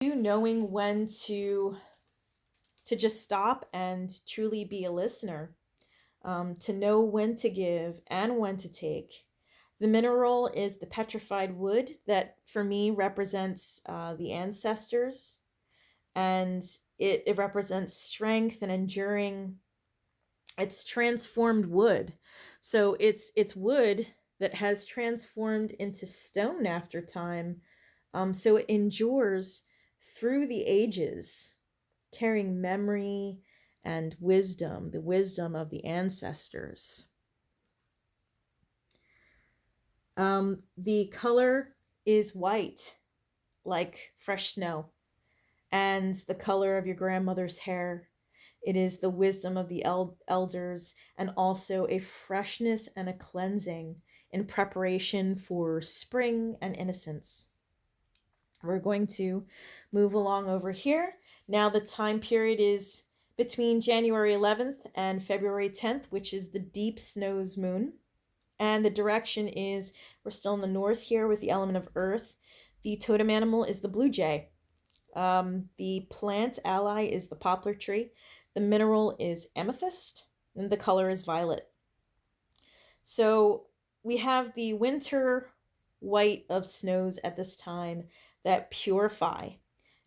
You knowing when to just stop and truly be a listener, to know when to give and when to take. The mineral is the petrified wood that for me represents the ancestors, and it represents strength and enduring. It's transformed wood. So it's wood that has transformed into stone after time. So it endures through the ages, carrying memory and wisdom, the wisdom of the ancestors. The color is white, like fresh snow, and the color of your grandmother's hair. It is the wisdom of the elders, and also a freshness and a cleansing in preparation for spring and innocence. We're going to move along over here. Now the time period is between January 11th and February 10th, which is the deep snows moon. And the direction is, we're still in the north here with the element of earth. The totem animal is the blue jay. The plant ally is the poplar tree. The mineral is amethyst, and the color is violet. So we have the winter white of snows at this time that purify,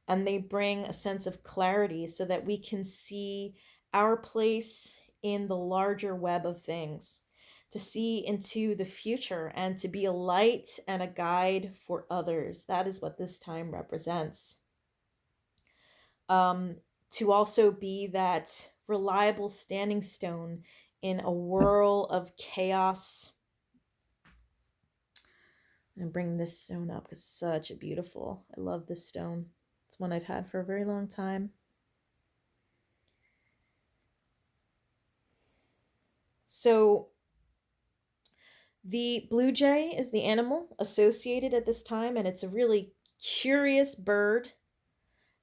and they bring a sense of clarity so that we can see our place in the larger web of things, to see into the future and to be a light and a guide for others. That is what this time represents. To also be that reliable standing stone in a whirl of chaos. And bring this stone up because it's such a beautiful, I love this stone. It's one I've had for a very long time. So the blue jay is the animal associated at this time, and it's a really curious bird.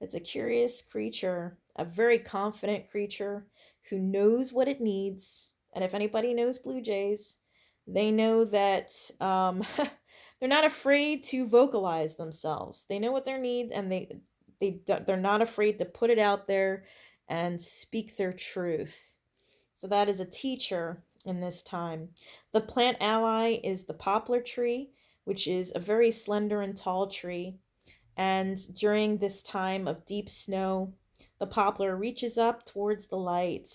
It's a curious creature, a very confident creature who knows what it needs. And if anybody knows blue jays, they know that they're not afraid to vocalize themselves. They know what their need, and they're not afraid to put it out there and speak their truth. So that is a teacher in this time. The plant ally is the poplar tree, which is a very slender and tall tree. And during this time of deep snow, the poplar reaches up towards the light.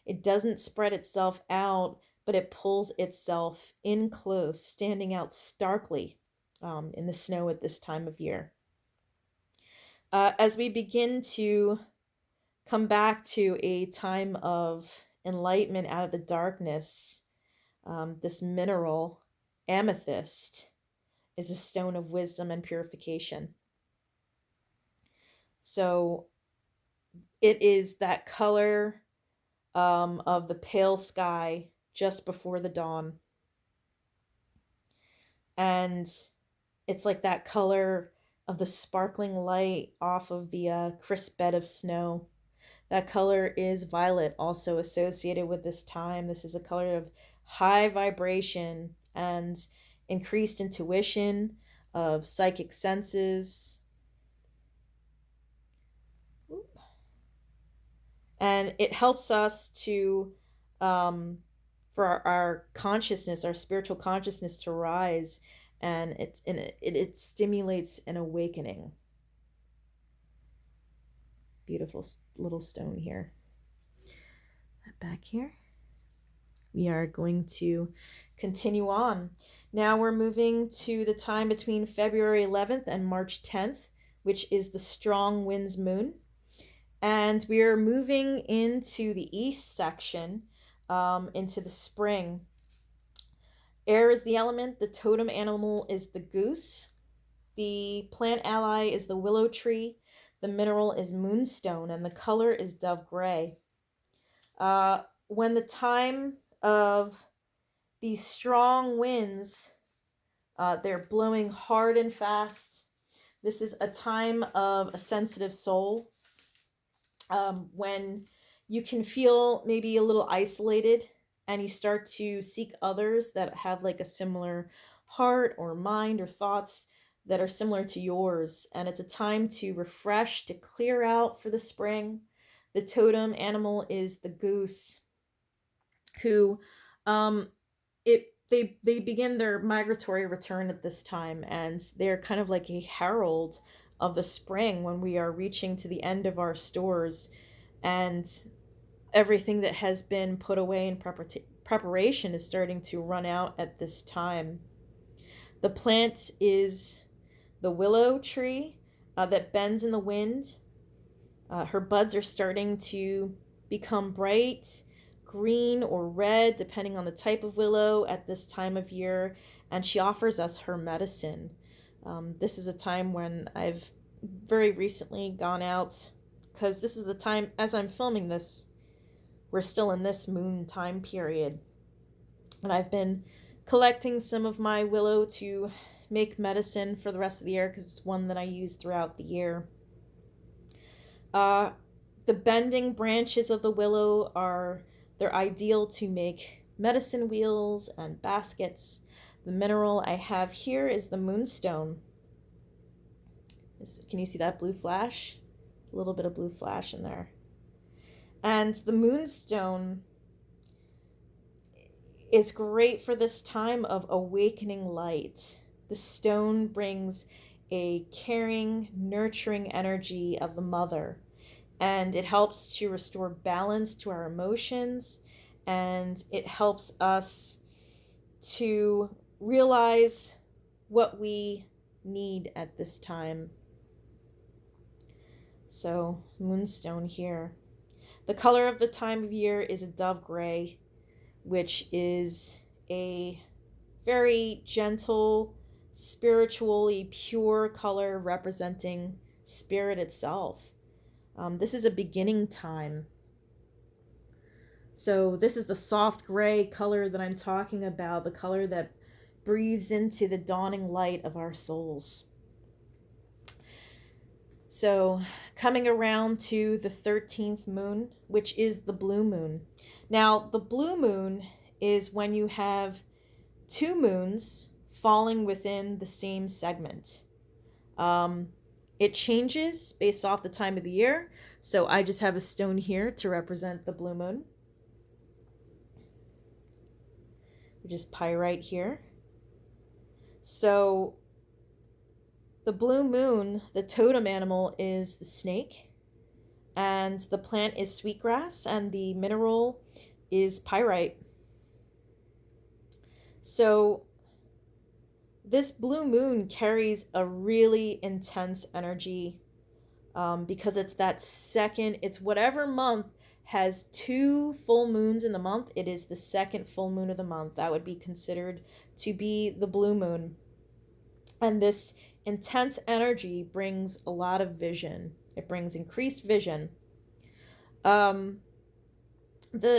It doesn't spread itself out, but it pulls itself in close, standing out starkly in the snow at this time of year. As we begin to come back to a time of enlightenment out of the darkness, this mineral, amethyst, is a stone of wisdom and purification. So it is that color of the pale sky just before the dawn. And it's like that color of the sparkling light off of the crisp bed of snow. That color is violet, also associated with this time. This is a color of high vibration and increased intuition, of psychic senses. And it helps us to, for our consciousness, our spiritual consciousness to rise, and it stimulates an awakening. Beautiful little stone here. Back here. We are going to continue on. Now we're moving to the time between February 11th and March 10th, which is the strong winds moon. And we are moving into the east section, into the spring. Air is the element. The totem animal is the goose. The plant ally is the willow tree. The mineral is moonstone, and the color is dove gray. When the time of these strong winds, they're blowing hard and fast. This is a time of a sensitive soul. When you can feel maybe a little isolated and you start to seek others that have like a similar heart or mind or thoughts, that are similar to yours, and it's a time to refresh, to clear out for the spring. The totem animal is the goose, who they begin their migratory return at this time, and they're kind of like a herald of the spring when we are reaching to the end of our stores, and everything that has been put away in preparation is starting to run out at this time. The plant is the willow tree that bends in the wind. Her buds are starting to become bright green or red, depending on the type of willow at this time of year, and she offers us her medicine. This is a time when I've very recently gone out, because this is the time, as I'm filming this, we're still in this moon time period, and I've been collecting some of my willow to make medicine for the rest of the year, because it's one that I use throughout the year. The bending branches of the willow they're ideal to make medicine wheels and baskets. The mineral I have here is the Moonstone. Can you see that blue flash? A little bit of blue flash in there. And the Moonstone is great for this time of awakening light. The stone brings a caring, nurturing energy of the mother, and it helps to restore balance to our emotions, and it helps us to realize what we need at this time. So, Moonstone here. The color of the time of year is a dove gray, which is a very gentle, spiritually pure color representing spirit itself. This is a beginning time. So this is the soft gray color that I'm talking about, the color that breathes into the dawning light of our souls. So coming around to the 13th moon, which is the blue moon. Now, the blue moon is when you have two moons falling within the same segment. It changes based off the time of the year. So I just have a stone here to represent the blue moon, which is pyrite here. So the blue moon, the totem animal is the snake, and the plant is sweetgrass, and the mineral is pyrite. So this blue moon carries a really intense energy because it's that second, it's whatever month has two full moons in the month, it is the second full moon of the month. That would be considered to be the blue moon. And this intense energy brings a lot of vision. It brings increased vision. The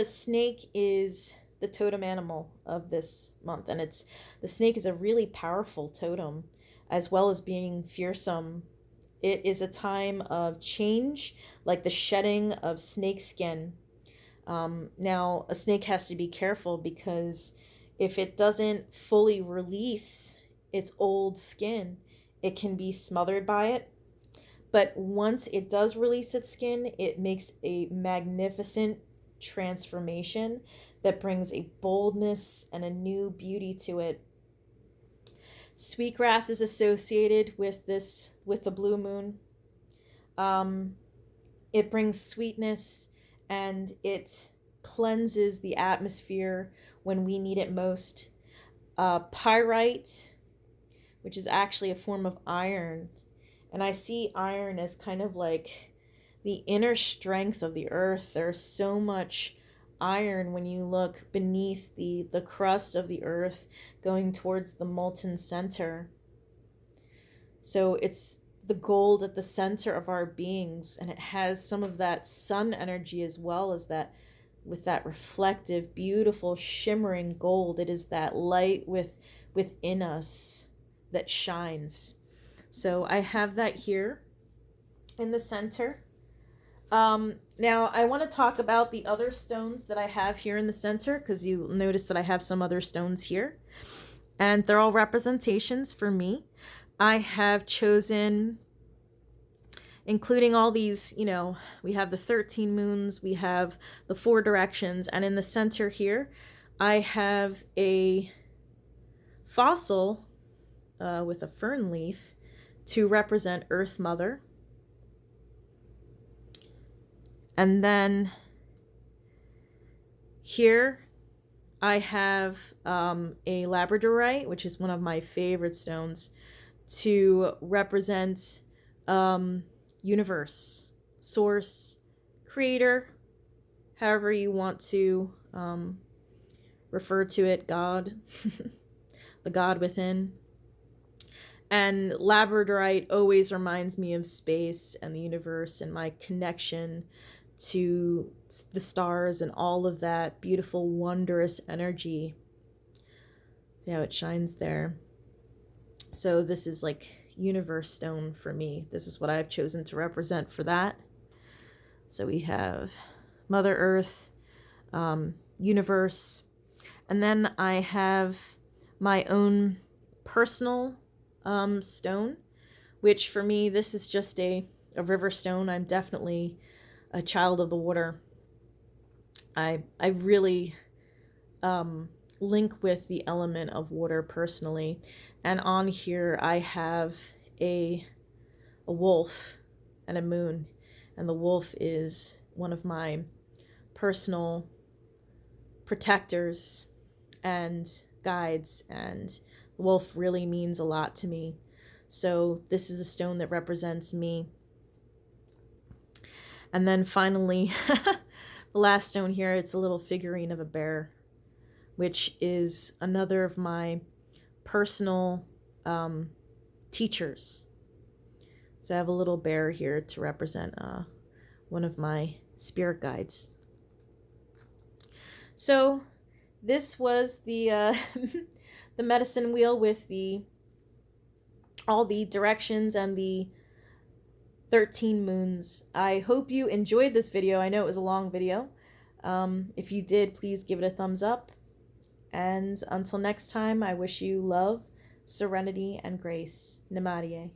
snake is the totem animal of this month, and the snake is a really powerful totem, as well as being fearsome. It is a time of change, like the shedding of snake skin. Now, a snake has to be careful, because if it doesn't fully release its old skin, it can be smothered by it. But once it does release its skin, it makes a magnificent transformation that brings a boldness and a new beauty to it. Sweetgrass is associated with the blue moon. It brings sweetness, and it cleanses the atmosphere when we need it most. Pyrite, which is actually a form of iron, and I see iron as kind of like the inner strength of the earth. There's so much iron when you look beneath the crust of the earth going towards the molten center. So it's the gold at the center of our beings, and it has some of that sun energy as well as that, with that reflective, beautiful, shimmering gold. It is that light within us that shines. So I have that here in the center. Now I want to talk about the other stones that I have here in the center, because you notice that I have some other stones here, and they're all representations for me. I have chosen, including all these, we have the 13 moons, we have the 4 directions, and in the center here, I have a fossil with a fern leaf to represent Earth Mother. And then here I have a labradorite, which is one of my favorite stones, to represent universe, source, creator, however you want to refer to it, God, the God within. And labradorite always reminds me of space and the universe and my connection to the stars and all of that beautiful, wondrous energy. See how it shines there. So this is like universe stone for me. This is what I've chosen to represent for that. So we have Mother Earth, universe, and then I have my own personal stone, which for me, this is just a river stone. I'm definitely a child of the water. I really link with the element of water personally. And on here I have a wolf and a moon. And the wolf is one of my personal protectors and guides, and the wolf really means a lot to me. So this is the stone that represents me. And then finally, the last stone here, it's a little figurine of a bear, which is another of my personal teachers. So I have a little bear here to represent one of my spirit guides. So this was the the medicine wheel with all the directions and the 13 moons. I hope you enjoyed this video. I know it was a long video. If you did, please give it a thumbs up. And until next time, I wish you love, serenity, and grace. Namaste.